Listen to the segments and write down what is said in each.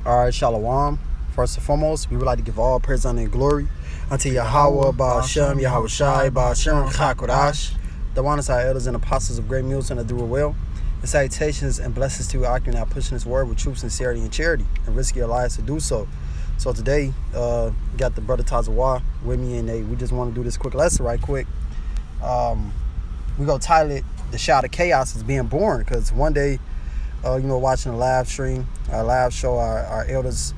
All right, Shalom. First and foremost, we would like to give all praise, honor, and glory unto Yahweh, Ba'ashem, Yahweh Shai, Ba'ashem, Chakodash, the one our elders and apostles of great mules and the doer well. And salutations and blessings to you, Akim, now pushing this word with true sincerity and charity, and risking your lives to do so. So today, got the brother Tazawa with me, and we just want to do this quick lesson right quick. We go title it, The Shout of Chaos is Being Born, because one day, watching a live stream, our live show, our elders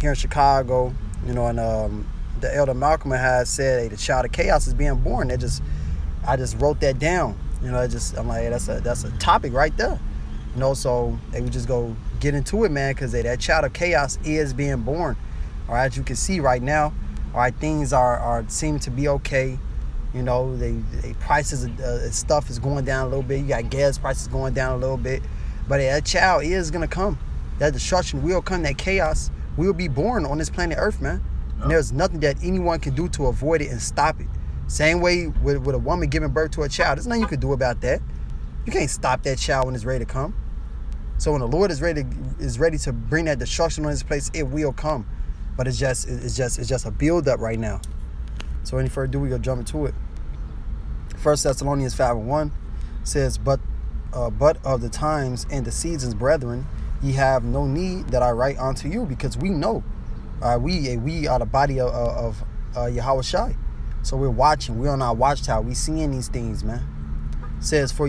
here in Chicago, and the elder Malcolm had said, hey, the child of chaos is being born. I just wrote that down. I'm like, hey, that's a topic right there. So they would just go get into it, man, because that child of chaos is being born. All right, as you can see right now, all right, things are seem to be okay. They prices of stuff is going down a little bit. You got gas prices going down a little bit. But that child is going to come. That destruction will come. That chaos will be born on this planet Earth, man. And there's nothing that anyone can do to avoid it and stop it. Same way with a woman giving birth to a child. There's nothing you can do about that. You can't stop that child when it's ready to come. So when the Lord is ready to bring that destruction on this place, it will come. But it's just a build up right now. So any further ado, we go jump into it. 1 Thessalonians 5:1 says, But of the times and the seasons, brethren, ye have no need that I write unto you, because we know we are the body of Yahweh Shai. So we're watching. We're on our watchtower. We seeing these things, man. It says, for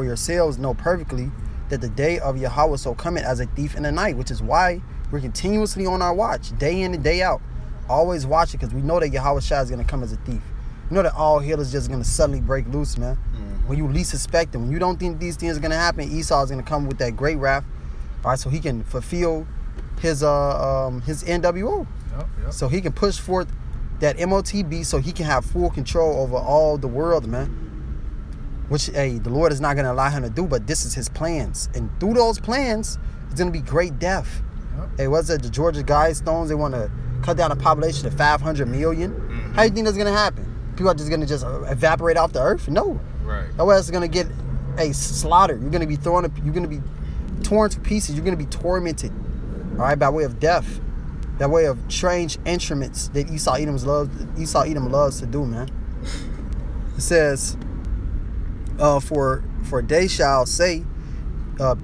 yourselves know perfectly that the day of Yahweh so cometh as a thief in the night, which is why we're continuously on our watch, day in and day out. Always watching, because we know that Yahweh Shai is going to come as a thief. You know that all hell is just going to suddenly break loose, man. When you least expect them. When you don't think these things are going to happen, Esau is going to come with that great wrath. All right, so he can fulfill his NWO. Yep. So he can push forth that MOTB so he can have full control over all the world, man. Which, hey, the Lord is not going to allow him to do, but this is his plans. And through those plans, it's going to be great death. Yep. Hey, what's that? The Georgia Guidestones, they want to cut down the population to 500 million. How do you think that's going to happen? People are just going to just evaporate off the earth? No. Right. That way it's going to get slaughtered. You're going to be you're going to be torn to pieces. You're going to be tormented, all right, by way of death, that way of strange instruments that Esau Edom loves to do, man. It says, for they shall say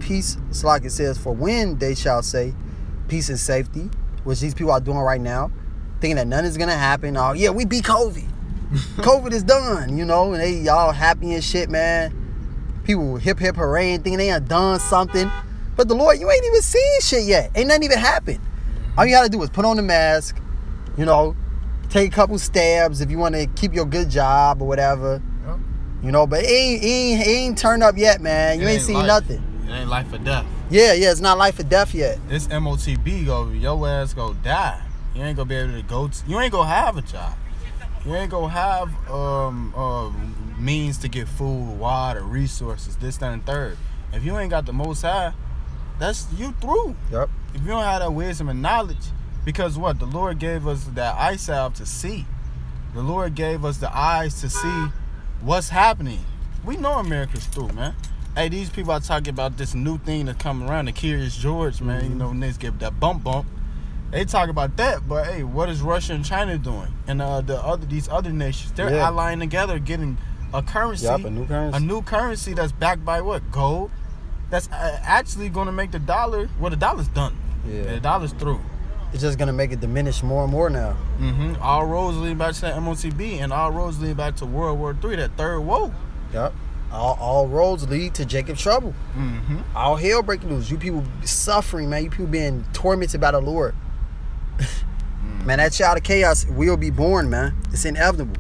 peace. It's like it says, for when they shall say peace and safety, which these people are doing right now, thinking that nothing is going to happen. Oh yeah, we beat COVID. COVID is done, and they all happy and shit, man. People hip hooray, thinking they done something. But the Lord, you ain't even seen shit yet. Ain't nothing even happened. All you gotta do is put on the mask, take a couple stabs if you want to keep your good job or whatever. Yep. But it ain't turned up yet, man. You ain't seen nothing. It ain't life or death. Yeah, it's not life or death yet. This MOTB, your ass go die. You ain't gonna be able to you ain't gonna have a job. You ain't gonna have means to get food, water, resources, this, that, and third. If you ain't got the Most High, that's you through. Yep. If you don't have that wisdom and knowledge, because what? The Lord gave us that eye salve to see. The Lord gave us the eyes to see what's happening. We know America's through, man. Hey, these people are talking about this new thing that's coming around, the Curious George, man. Niggas get that bump. They talk about that, but hey, what is Russia and China doing? And these other nations, they're allying together, getting a currency, a new currency that's backed by what? Gold. That's actually going to make the dollar. Well, the dollar's done. Yeah, the dollar's through. It's just going to make it diminish more and more now. All roads lead back to that MOTB, and all roads lead back to World War III, that third woe. Yep. All roads lead to Jacob's trouble. All hell breaking loose. You people suffering, man. You people being tormented by the Lord. Man, that child of chaos will be born, man. It's inevitable.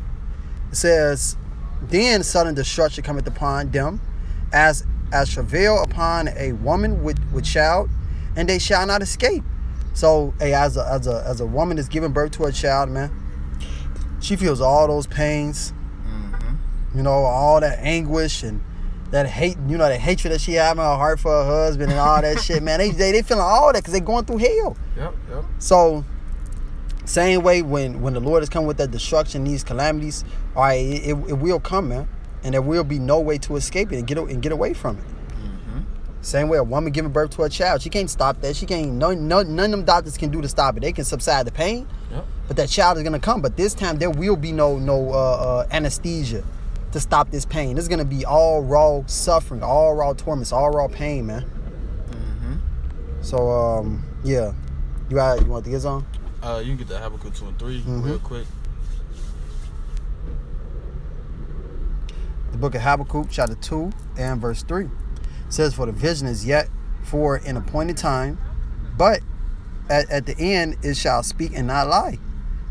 It says, then sudden destruction cometh upon them, as travail upon a woman with child, and they shall not escape. So, hey, as a woman is giving birth to a child, man, she feels all those pains, all that anguish and that hate, that hatred that she have in her heart for her husband and all that shit, man. They feeling all that because they going through hell. Yep. So, same way when the Lord is coming with that destruction, these calamities, all right, it will come, man, and there will be no way to escape it and get away from it. Same way a woman giving birth to a child, she can't stop that. She can't. None of them doctors can do to stop it. They can subside the pain, but that child is gonna come. But this time there will be no anesthesia to stop this pain. It's gonna be all raw suffering, all raw torments, all raw pain, man. So yeah, you want to get on? You can get the Habakkuk 2 and 3 real quick. The book of Habakkuk, chapter 2 and verse 3. It says, for the vision is yet for an appointed time, but at the end it shall speak and not lie.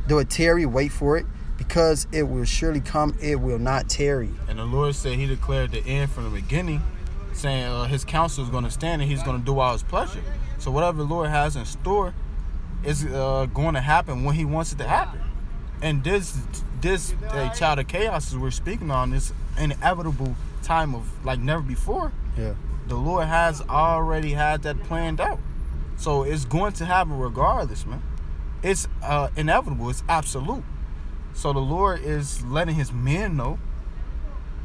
Though it tarry, wait for it, because it will surely come, it will not tarry. And the Lord said he declared the end from the beginning, saying his counsel is going to stand and he's going to do all his pleasure. So whatever the Lord has in store is going to happen when he wants it to happen. And this child of chaos as we're speaking on, this inevitable time of like never before. Yeah. The Lord has already had that planned out. So it's going to happen regardless, man. It's inevitable. It's absolute. So the Lord is letting his men know.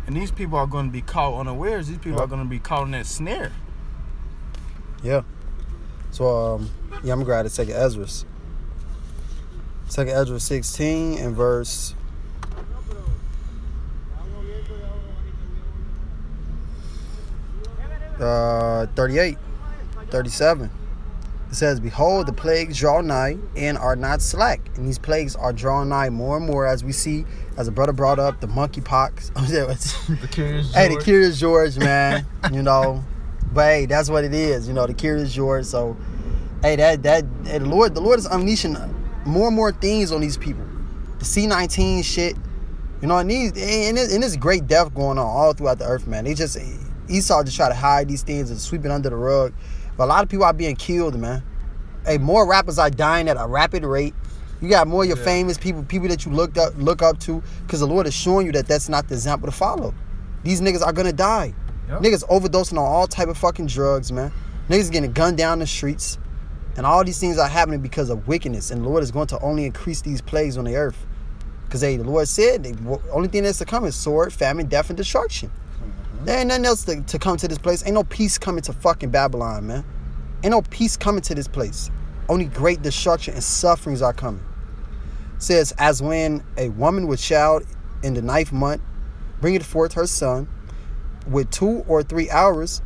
And these people are going to be caught unawares. These people are going to be caught in that snare. Yeah. So, yeah, I'm going to grab the 2nd Ezra. 2nd Ezra 16 and verse 38, 37. It says, behold, the plagues draw nigh and are not slack. And these plagues are drawing nigh more and more, as we see, as a brother brought up, the monkeypox. The Curious George. Hey, the Curious George, man. You know. But hey, that's what it is, you know, the Curious George. So, hey, the Lord is unleashing more and more things on these people. The C-19 shit, you know, and there's great death going on all throughout the earth, man. Esau just try to hide these things and sweep it under the rug. But a lot of people are being killed, man. Hey, more rappers are dying at a rapid rate. You got more of your famous people that you look up to, because the Lord is showing you that that's not the example to follow. These niggas are gonna die. Yep. Niggas overdosing on all type of fucking drugs, man. Niggas getting gunned down the streets. And all these things are happening because of wickedness. And the Lord is going to only increase these plagues on the earth. Because the Lord said the only thing that's to come is sword, famine, death, and destruction. There ain't nothing else to come to this place. Ain't no peace coming to fucking Babylon, man. Ain't no peace coming to this place. Only great destruction and sufferings are coming. It says, as when a woman with child in the 9th month bringeth forth her son, with 2 or 3 hours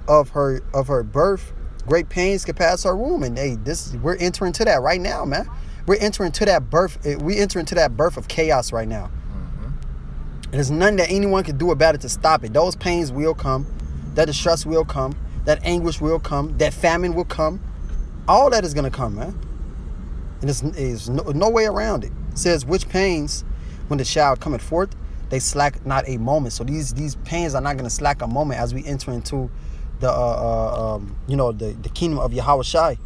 of her birth, great pains can pass her womb. And hey, we're entering to that right now, man. We're entering to that birth. We enter into that birth of chaos right now. And there's nothing that anyone can do about it to stop it. Those pains will come. That distress will come. That anguish will come. That famine will come. All that is going to come, man. And there's no way around it. It says, which pains, when the child cometh forth, they slack not a moment. So these pains are not going to slack a moment as we enter into the the kingdom of Yahushua.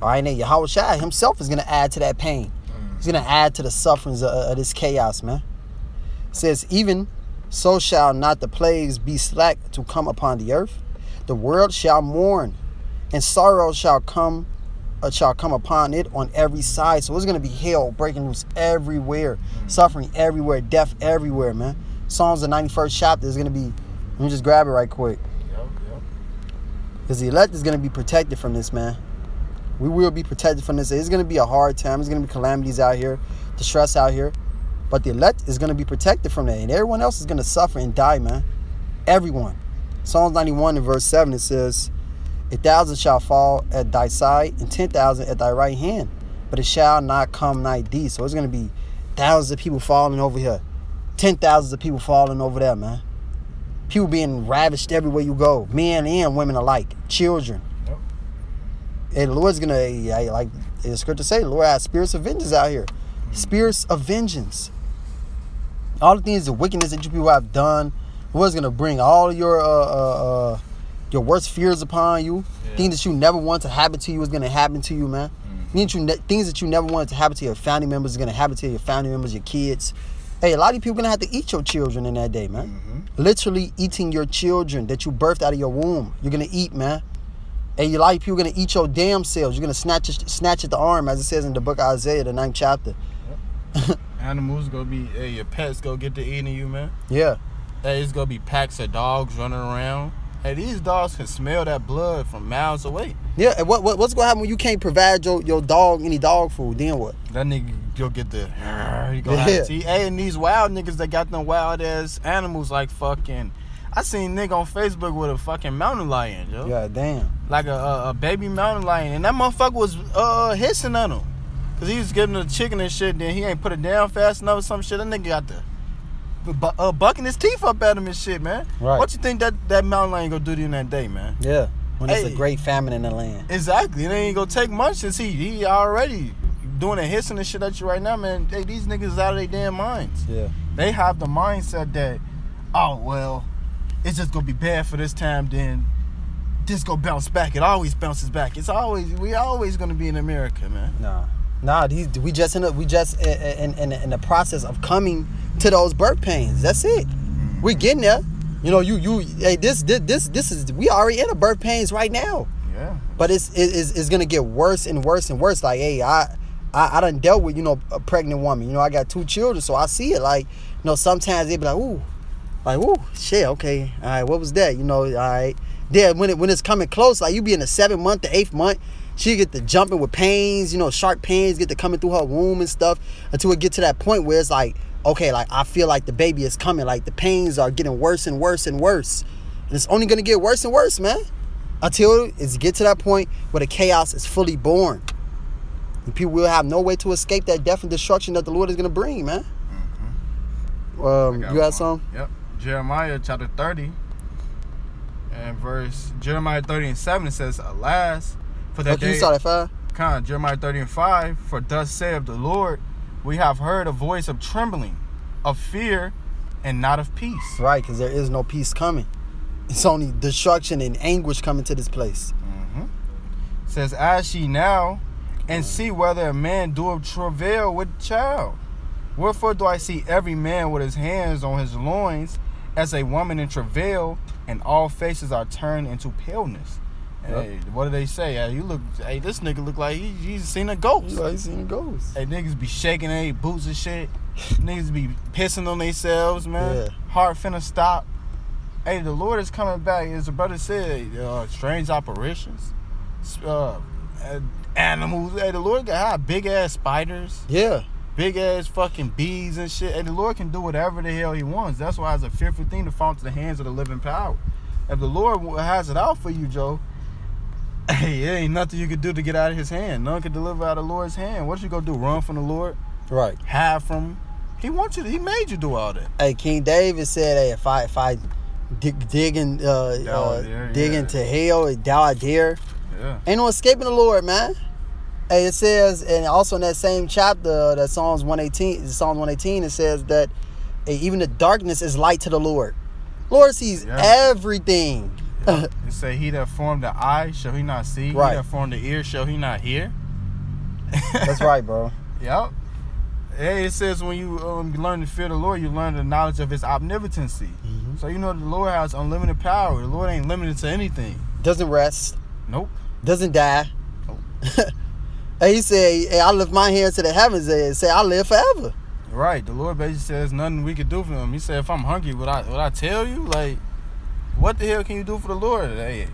All right, and Yahushua himself is going to add to that pain. He's going to add to the sufferings of this chaos, man. It says, even so shall not the plagues be slack to come upon the earth. The world shall mourn, and sorrow shall come upon it on every side. So it's going to be hell breaking loose everywhere, suffering everywhere, death everywhere, man. Psalms, the 91st chapter is going to be, let me just grab it right quick. Because the elect is going to be protected from this, man. We will be protected from this. It's going to be a hard time. It's going to be calamities out here, distress out here. But the elect is going to be protected from that. And everyone else is going to suffer and die, man. Everyone. Psalms 91 and verse 7, it says, 1,000 shall fall at thy side, and 10,000 at thy right hand, but it shall not come nigh thee. So it's going to be thousands of people falling over here. 10,000s of people falling over there, man. People being ravished everywhere you go. Men and women alike. Children. Yep. And the Lord's going to, like the scripture say, the Lord has spirits of vengeance out here. Spirits of vengeance. All the things, the wickedness that you people have done, the Lord's going to bring all your worst fears upon you. Yeah. Things that you never want to happen to you is going to happen to you, man. Things that you never wanted to happen to your family members is going to happen to your family members, your kids. Hey, a lot of people are going to have to eat your children in that day, man. Literally eating your children that you birthed out of your womb. You're going to eat, man. Hey, a lot of people are going to eat your damn cells. You're going to snatch at the arm, as it says in the book of Isaiah, the 9th chapter. Yep. Animals going to be, hey, your pets going to get to eating you, man. Yeah. Hey, it's going to be packs of dogs running around. Hey, these dogs can smell that blood from miles away. Yeah, and what's gonna happen when you can't provide your dog any dog food? Then what? That nigga go get the. He gonna have to eat. Hey, and these wild niggas that got them wild ass animals like fucking. I seen nigga on Facebook with a fucking mountain lion, yo. Yeah, damn. Like a baby mountain lion, and that motherfucker was hissing on him, cause he was giving the chicken and shit. Then he ain't put it down fast enough or some shit. That nigga got the bucking his teeth up at him and shit, man. Right. What you think that mountain lion gonna do to you in that day, man? Yeah. When it's Hey. a great famine in the land. Exactly. It ain't gonna take much since he already doing a hissing and shit at you right now, man. Hey, these niggas out of their damn minds. Yeah. They have the mindset that, oh well, it's just gonna be bad for this time, then this gonna bounce back. It always bounces back. We always gonna be in America, man. Nah. We just in the process of coming to those birth pains. That's it. We getting there. You know, hey, this is, we already in the birth pains right now. Yeah. But it's gonna get worse and worse and worse. Like, hey, I done dealt with, a pregnant woman. I got 2 children, so I see it. Like, sometimes they be like, ooh, shit, okay, all right, what was that? All right. Then when it's coming close, like you be in the 7th month, the 8th month, she get to jumping with pains, sharp pains get to coming through her womb and stuff, until it get to that point where it's like, okay, like I feel like the baby is coming, like the pains are getting worse and worse and worse, and it's only gonna get worse and worse, man, until it get to that point where the chaos is fully born, and people will have no way to escape that death and destruction that the Lord is gonna bring, man. You got some? Yep. Jeremiah chapter 30 and Jeremiah 30 and 7, it says, alas, for that day. You start at 5? Jeremiah 30 and 5, for thus saith the Lord, we have heard a voice of trembling, of fear, and not of peace. Right, because there is no peace coming. It's only destruction and anguish coming to this place. It says, ask ye now, and see whether a man doeth travail with child. Wherefore do I see every man with his hands on his loins, as a woman in travail, and all faces are turned into paleness. Yep. Hey, what do they say? Hey, this nigga look like he's seen a ghost. Yeah, he's seen a ghost. Hey, niggas be shaking their boots and shit. Niggas be pissing on themselves, man. Yeah. Heart finna stop. Hey, the Lord is coming back. As the brother said, strange apparitions, animals. Hey, the Lord got big ass spiders. Yeah. Big ass fucking bees and shit. And the Lord can do whatever the hell he wants. That's why it's a fearful thing to fall into the hands of the living power. If the Lord has it out for you, Joe, hey, it ain't nothing you can do to get out of his hand. None can deliver out of the Lord's hand. What you gonna do? Run from the Lord? Right. Hide from him? He wants you to, he made you do all that. Hey, King David said, hey, if I dig into hell, thou art there. Yeah. Ain't no escaping the Lord, man. Hey, it says, and also in that same chapter, that Psalms 118, it says that even the darkness is light to the Lord. Lord sees everything. Yeah. It say, he that formed the eye, shall he not see? Right. He that formed the ear, shall he not hear? That's right, bro. Yep. Hey, it says when you learn to fear the Lord, you learn the knowledge of his omnipotency. So you know the Lord has unlimited power. The Lord ain't limited to anything. Doesn't rest. Nope. Doesn't die. Nope. Hey, he said, hey, I lift my hands to the heavens and say, I live forever. Right. The Lord basically says nothing we could do for him. He said, if I'm hungry, would I tell you? Like, what the hell can you do for the Lord? Hey,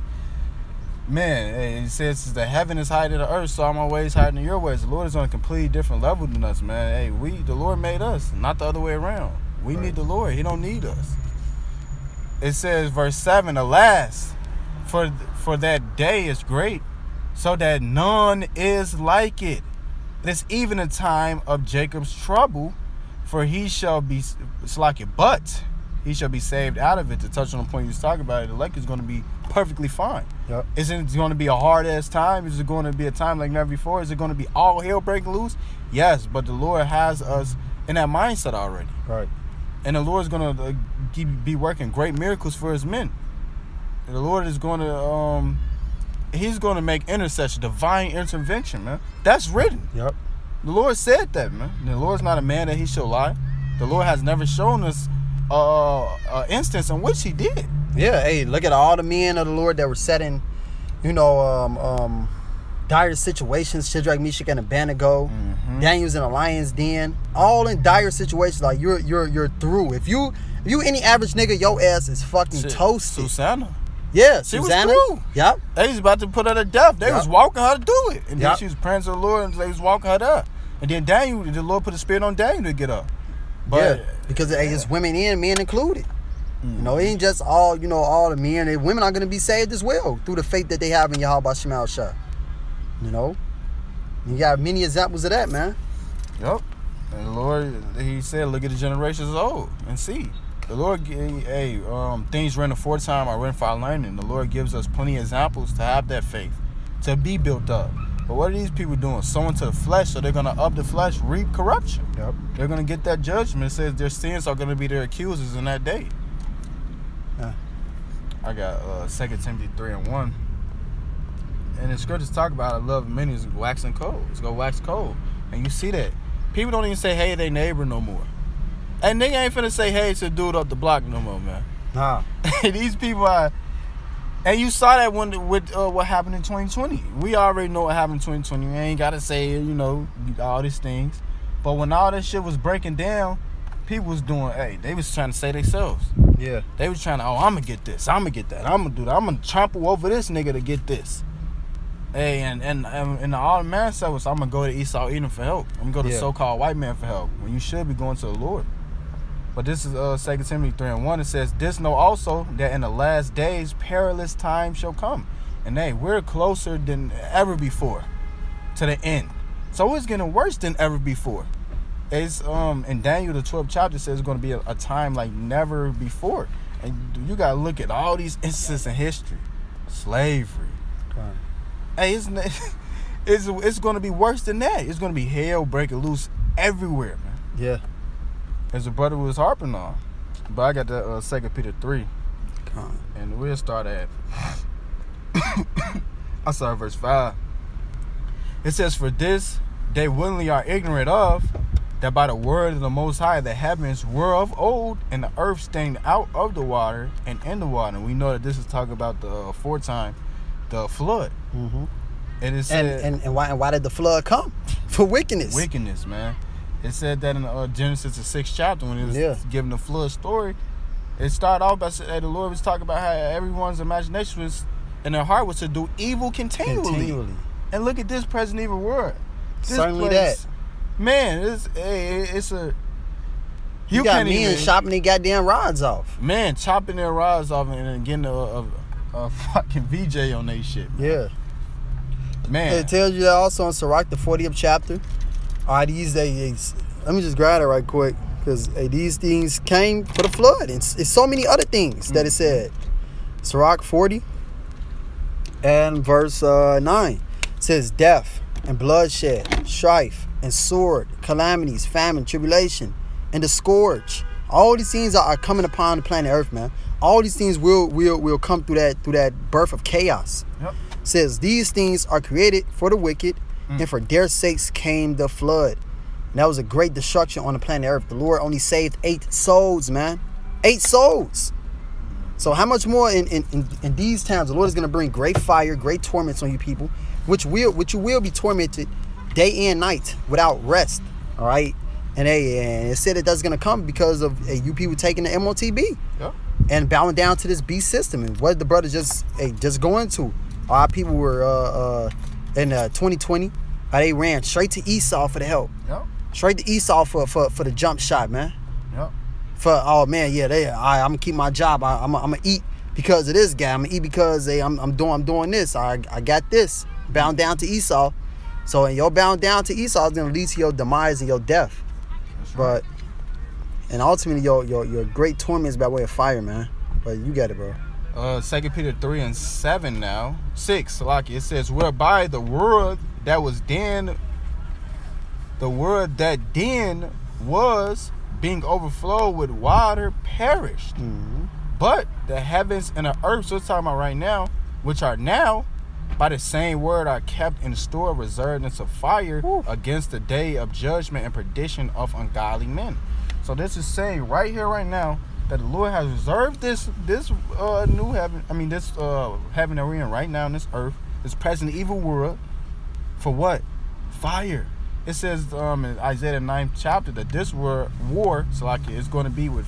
man, hey, it says the heaven is higher than the earth, so all my ways higher than your ways. The Lord is on a completely different level than us, man. Hey, the Lord made us, not the other way around. We need the Lord. He don't need us. It says, verse 7, alas, for that day is great, so that none is like it. It is even a time of Jacob's trouble, for he shall be, it's like it, but he shall be saved out of it. To touch on the point you was talking about, the elect is going to be perfectly fine. Yep. Isn't it going to be a hard ass time? Is it going to be a time like never before? Is it going to be all hell breaking loose? Yes, but the Lord has us in that mindset already. Right. And the Lord is going to be working great miracles for his men. And the Lord is going to, he's going to make intercession, divine intervention, man. That's written. Yep. The Lord said that, man. The Lord's not a man that he shall lie. The Lord has never shown us an instance in which he did. Yeah, hey, look at all the men of the Lord that were set in, dire situations. Shadrach, Meshach, and Abednego. Daniel's in a lion's den. All in dire situations. Like you're through. If you any average nigga, your ass is fucking toasted. Susanna. Yeah, She Susanna. was through. Yep. They was about to put her to death. They Yep. was walking her to do it. And then Yep. she was praying to the Lord and they was walking her up. And then Daniel, the Lord put a spirit on Daniel to get up. But Yeah, because it's women and men included. You know, it ain't just all, you know, all the men. And women are going to be saved as well through the faith that they have in Yahweh Shemal Shah. You know? You got many examples of that, man. Yep. And the Lord, he said, look at the generations old and see. The Lord, hey, things written aforetime are written for our learning. The Lord gives us plenty of examples to have that faith, to be built up. But what are these people doing? Sowing to the flesh, so they're going to, of the flesh, reap corruption. Yep. They're going to get that judgment. It says their sins are going to be their accusers in that day. Yeah. I got 2 Timothy 3:1. And the scriptures talk about, I love many is waxing cold. It's going to wax cold. And you see that. People don't even say hey to their neighbor no more. And nigga ain't finna say hey to dude up the block no more, man. Nah. These people are... And you saw that when with what happened in 2020. We already know what happened in 2020. We ain't got to say, you know, all these things. But when all this shit was breaking down, people was doing, hey, they was trying to say themselves. Yeah. They was trying to, oh, I'm going to get this. I'm going to get that. I'm going to do that. I'm going to trample over this nigga to get this. Hey, and all the man said was, I'm going to go to Esau Edom for help. I'm going to go to so-called white man for help. When you should be going to the Lord. But this is 2 Timothy 3:1. It says, this know also that in the last days perilous times shall come. And hey, we're closer than ever before to the end. So it's getting worse than ever before. It's in Daniel the 12th chapter says it's going to be a time like never before. And you got to look at all these instances in history. Slavery. Hey, it's going to be worse than that. It's going to be hell breaking loose everywhere, man. Yeah. As the brother was harping on. But I got that 2 Peter 3. And we'll start at I saw verse 5. It says, for this they willingly are ignorant of, that by the word of the Most High the heavens were of old, and the earth stained out of the water and in the water. And we know that this is talking about the aforetime, the flood. Mm-hmm. And it said, and why did the flood come? For wickedness. Wickedness, man. It said that in Genesis, the 6th chapter, when it was giving the flood story. It started off by saying the Lord was talking about how everyone's imagination was, and their heart was to do evil continually. And look at this present evil world. This Certainly place, that. Man, it's a... You got men chopping their goddamn rods off. Man, chopping their rods off and getting a fucking VJ on they shit. Yeah. Man. It tells you that also in Sirach, the 40th chapter. Let me just grab it right quick. Because these things came for the flood. It's so many other things that it said. Sirach 40 and verse 9. It says, death and bloodshed, strife and sword, calamities, famine, tribulation, and the scourge. All these things are coming upon the planet Earth, man. All these things will come through that birth of chaos. Yep. It says, these things are created for the wicked, and for their sakes came the flood. And that was a great destruction on the planet Earth. The Lord only saved 8 souls, man. 8 souls. So how much more in these times, the Lord is going to bring great fire, great torments on you people, which you will be tormented day and night without rest. All right. And it said that that's going to come because of you people taking the MOTB and bowing down to this beast system. And what the brother just going to. Our people were in 2020, how they ran straight to Esau for the help. Yep. Straight to Esau for the jump shot, man. Yep. I'm gonna keep my job. I'm gonna eat because of this guy. I'm gonna eat because I'm doing this. I got this. Bound down to Esau. So and your bound down to Esau is gonna lead to your demise and your death. That's right. And ultimately your great torments by way of fire, man. But you got it, bro. 2 Peter 3 and 7 now. 6, Salaki. It says, whereby the word that then was being overflowed with water perished. Mm-hmm. But the heavens and the earth, so it's talking about right now, which are now by the same word are kept in store, reserved into fire against the day of judgment and perdition of ungodly men. So this is saying right here, right now, that the Lord has reserved this new heaven, this heaven that we're in right now in this earth, this present evil world, for what? Fire. It says in Isaiah 9th chapter that this war, Salaki, is going to be with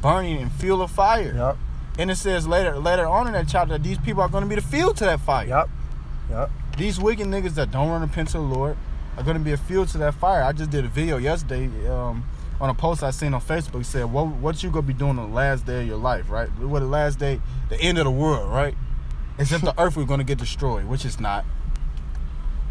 burning and fuel of fire. Yep. And it says later on in that chapter that these people are going to be the fuel to that fire. Yep. These wicked niggas that don't run repent to the Lord are going to be a fuel to that fire. I just did a video yesterday on a post I seen on Facebook. It said, what you going to be doing on the last day of your life, right? What the last day, the end of the world, right? As if the earth was going to get destroyed, which it's not.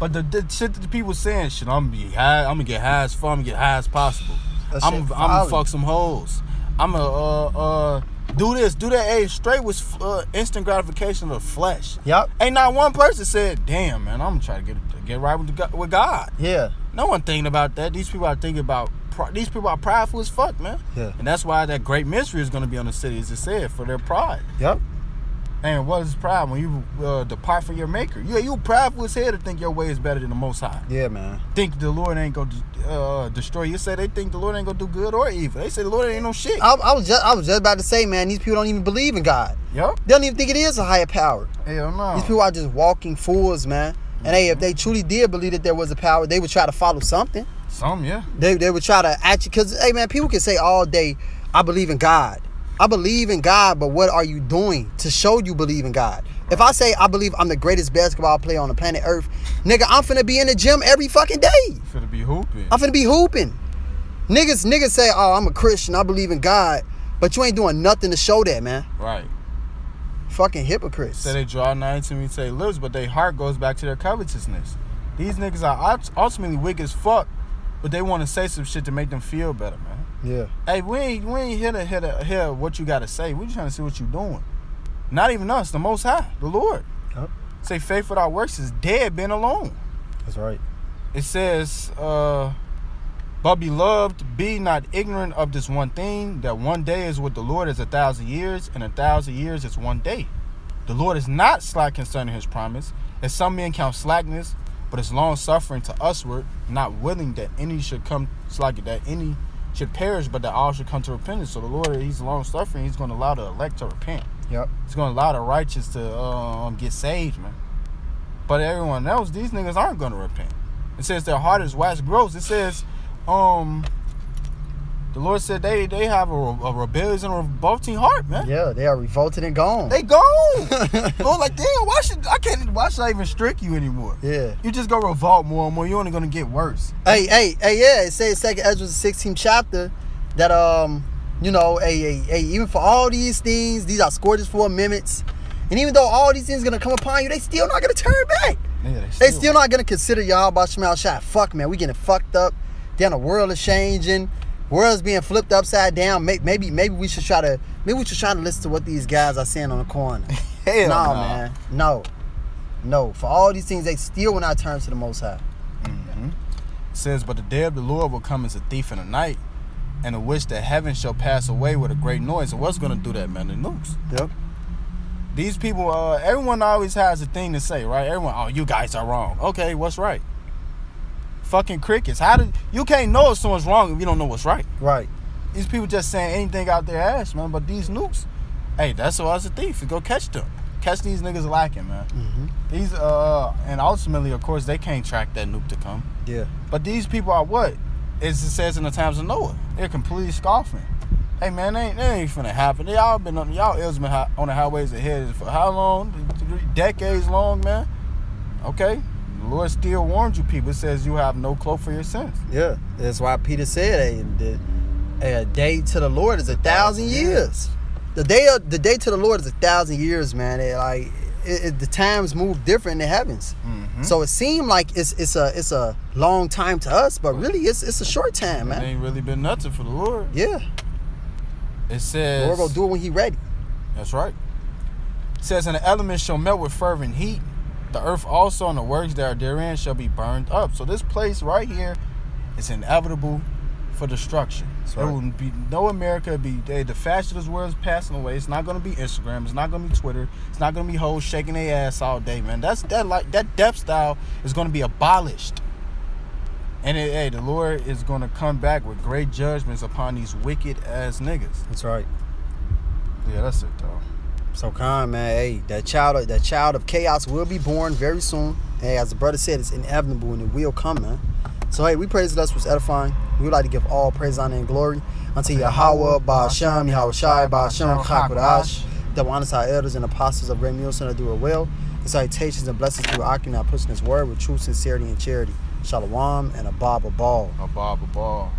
But the shit that the people saying, shit, I'm going to get high as fun, I'm going to get high as possible. I'm going to fuck some hoes. I'm going to do this, do that. Hey, straight with instant gratification of the flesh. Yep. Ain't not one person said, damn, man, I'm trying to get right with God. Yeah. No one thinking about that. These people are thinking about, these people are prideful as fuck, man. Yeah. And that's why that great mystery is going to be on the city, as it said, for their pride. Yep. And what is pride? When you depart from your maker. You prideful as hell to think your way is better than the Most High. Yeah, man. Think the Lord ain't going to destroy you. Say they think the Lord ain't going to do good or evil. They say the Lord ain't no shit. I was just about to say, man, these people don't even believe in God. Yep. They don't even think it is a higher power. Hell no. These people are just walking fools, man. And hey, if they truly did believe that there was a power, they would try to follow something. Yeah. They would try to actually, because, hey, man, people can say all day, I believe in God. I believe in God, but what are you doing to show you believe in God? Right. If I say I believe I'm the greatest basketball player on the planet Earth, nigga, I'm finna be in the gym every fucking day. You finna be hooping. I'm finna be hooping. Niggas say, oh, I'm a Christian, I believe in God, but you ain't doing nothing to show that, man. Right. Fucking hypocrites. Say they draw nigh intimately to their lips, but their heart goes back to their covetousness. These niggas are ultimately wicked as fuck, but they want to say some shit to make them feel better, man. Yeah. Hey, we ain't here to hear what you gotta say. We just trying to see what you doing. Not even us, the Most High, the Lord. Yep. Say faith without works is dead, being alone. That's right. It says, but beloved, be not ignorant of this one thing, that one day is with the Lord as 1,000 years, and 1,000 years is one day. The Lord is not slack concerning his promise, as some men count slackness, but is long suffering to usward, not willing that any should come that any should perish, but that all should come to repentance. So the Lord, he's long suffering. He's going to allow the elect to repent. Yep. He's going to allow the righteous to get saved, man. But everyone else, these niggas aren't going to repent. It says their heart is wax gross. It says, the Lord said they have a rebellious and revolting heart, man. Yeah, they are revolted and gone. They gone. Lord, like, damn, why should I even strict you anymore? Yeah. You just go revolt more and more. You're only gonna get worse. Hey, yeah. It says 2nd Ezra 16th chapter that even for all these things, these are scourges for amendments. And even though all these things are gonna come upon you, they still not gonna turn back. Yeah, they still not gonna consider Yahweh Shema Shai. Fuck, man, we getting fucked up. Then the world is changing. World's being flipped upside down. Maybe we should try to listen to what these guys are saying on the corner. Hell no, man. No. For all these things, they still will not turn to the Most High. Mm-hmm. It says, but the day of the Lord will come as a thief in the night, and in which the heavens shall pass away with a great noise. And what's going to do that, man? The nukes. Yep. These people, everyone always has a thing to say, right? Everyone, oh, you guys are wrong. Okay, what's right? Fucking crickets. You can't know if someone's wrong if you don't know what's right. Right. These people just saying anything out their ass, man. But these nukes, hey, that's why it's a thief. You go catch them. Catch these niggas lacking, man. Mm-hmm. These and ultimately, of course, they can't track that nuke to come. Yeah. But these people are what? As it says in the times of Noah, they're completely scoffing. Hey, man, they ain't finna happen. Y'all been on the highways ahead for how long? Decades long, man. Okay. The Lord still warned you people. It says you have no cloak for your sins. Yeah. That's why Peter said a day to the Lord is 1,000 years. The day to the Lord is 1,000 years, man. The times move different in the heavens. Mm-hmm. So it seemed like it's a long time to us, but really it's a short time, man. It ain't really been nothing for the Lord. Yeah. It says, the Lord gonna do it when he ready. That's right. It says, and the elements shall melt with fervent heat. The earth also and the works that are therein shall be burned up. So this place right here is inevitable for destruction. There will be no America. The fashion of this world is passing away. It's not going to be Instagram. It's not going to be Twitter. It's not going to be hoes shaking their ass all day, man. That death style is going to be abolished. And the Lord is going to come back with great judgments upon these wicked ass niggas. That's right. Yeah, that's it though. So kind, man. Hey, that child of chaos will be born very soon. Hey, as the brother said, it's inevitable and it will come, man. So hey, we praise that was edifying. We would like to give all praise, honor, and glory unto Yahweh, Ba'ashem, Yahweh Shai, Ba'ashem, Chakodash. The honest our elders and apostles of Great Millstone that do it well. And salutations and blessings through Aki now pushing this word with true sincerity and charity. Shalom and a Baba Ball. A Baba Ball.